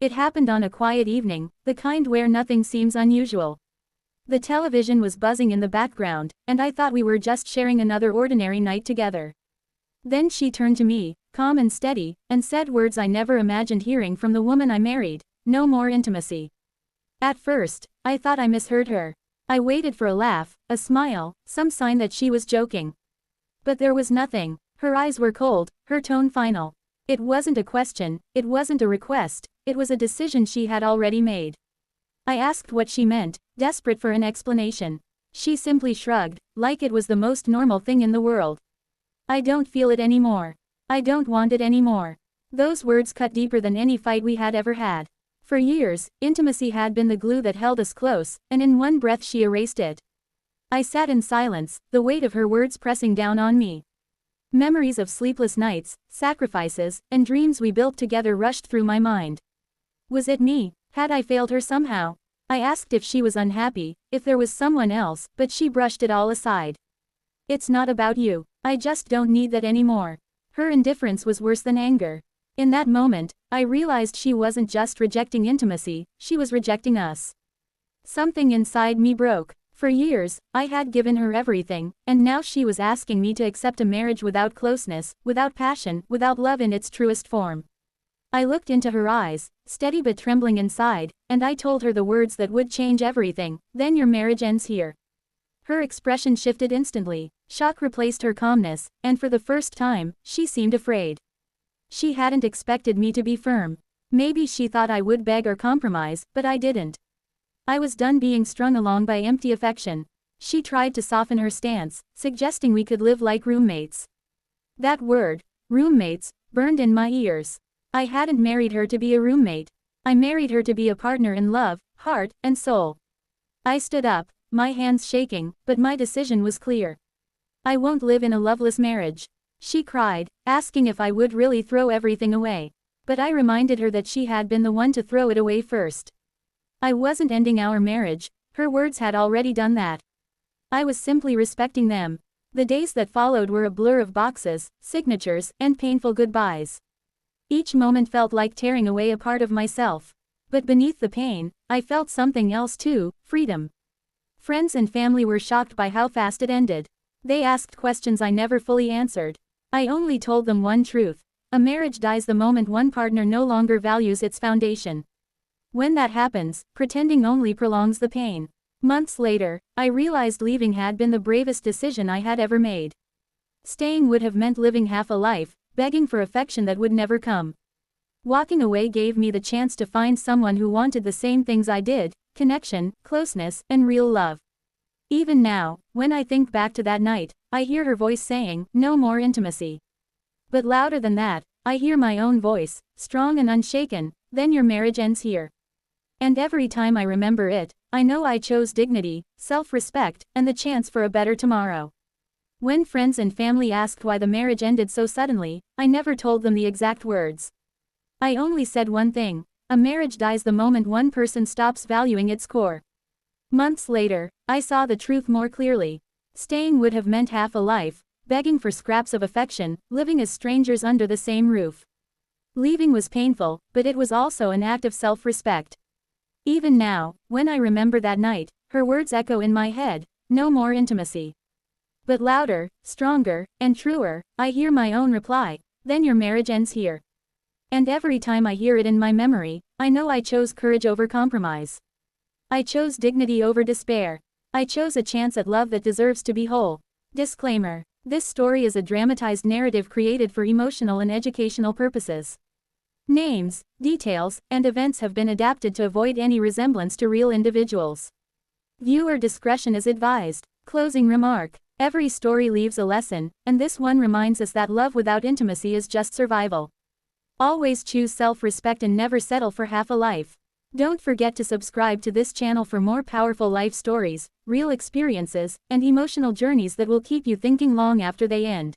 It happened on a quiet evening, the kind where nothing seems unusual. The television was buzzing in the background, and I thought we were just sharing another ordinary night together. Then she turned to me, calm and steady, and said words I never imagined hearing from the woman I married: "No more intimacy." At first, I thought I misheard her. I waited for a laugh, a smile, some sign that she was joking. But there was nothing. Her eyes were cold, her tone final. It wasn't a question, it wasn't a request, it was a decision she had already made. I asked what she meant, desperate for an explanation. She simply shrugged, like it was the most normal thing in the world. "I don't feel it anymore. I don't want it anymore." Those words cut deeper than any fight we had ever had. For years, intimacy had been the glue that held us close, and in one breath she erased it. I sat in silence, the weight of her words pressing down on me. Memories of sleepless nights, sacrifices, and dreams we built together rushed through my mind. Was it me? Had I failed her somehow? I asked if she was unhappy, if there was someone else, but she brushed it all aside. "It's not about you. I just don't need that anymore." Her indifference was worse than anger. In that moment, I realized she wasn't just rejecting intimacy, she was rejecting us. Something inside me broke. For years, I had given her everything, and now she was asking me to accept a marriage without closeness, without passion, without love in its truest form. I looked into her eyes, steady but trembling inside, and I told her the words that would change everything: "Then your marriage ends here." Her expression shifted instantly. Shock replaced her calmness, and for the first time, she seemed afraid. She hadn't expected me to be firm. Maybe she thought I would beg or compromise, but I didn't. I was done being strung along by empty affection. She tried to soften her stance, suggesting we could live like roommates. That word, roommates, burned in my ears. I hadn't married her to be a roommate. I married her to be a partner in love, heart, and soul. I stood up, my hands shaking, but my decision was clear. "I won't live in a loveless marriage." She cried, asking if I would really throw everything away. But I reminded her that she had been the one to throw it away first. I wasn't ending our marriage, her words had already done that. I was simply respecting them. The days that followed were a blur of boxes, signatures, and painful goodbyes. Each moment felt like tearing away a part of myself. But beneath the pain, I felt something else too: freedom. Friends and family were shocked by how fast it ended. They asked questions I never fully answered. I only told them one truth: a marriage dies the moment one partner no longer values its foundation. When that happens, pretending only prolongs the pain. Months later, I realized leaving had been the bravest decision I had ever made. Staying would have meant living half a life, begging for affection that would never come. Walking away gave me the chance to find someone who wanted the same things I did: connection, closeness, and real love. Even now, when I think back to that night, I hear her voice saying, "No more intimacy." But louder than that, I hear my own voice, strong and unshaken: "Then your marriage ends here." And every time I remember it, I know I chose dignity, self-respect, and the chance for a better tomorrow. When friends and family asked why the marriage ended so suddenly, I never told them the exact words. I only said one thing: a marriage dies the moment one person stops valuing its core. Months later, I saw the truth more clearly. Staying would have meant half a life, begging for scraps of affection, living as strangers under the same roof. Leaving was painful, but it was also an act of self-respect. Even now, when I remember that night, her words echo in my head: "No more intimacy." But louder, stronger, and truer, I hear my own reply: "Then your marriage ends here." And every time I hear it in my memory, I know I chose courage over compromise. I chose dignity over despair. I chose a chance at love that deserves to be whole. Disclaimer: this story is a dramatized narrative created for emotional and educational purposes. Names, details, and events have been adapted to avoid any resemblance to real individuals. Viewer discretion is advised. Closing remark: every story leaves a lesson, and this one reminds us that love without intimacy is just survival. Always choose self-respect and never settle for half a life. Don't forget to subscribe to this channel for more powerful life stories, real experiences, and emotional journeys that will keep you thinking long after they end.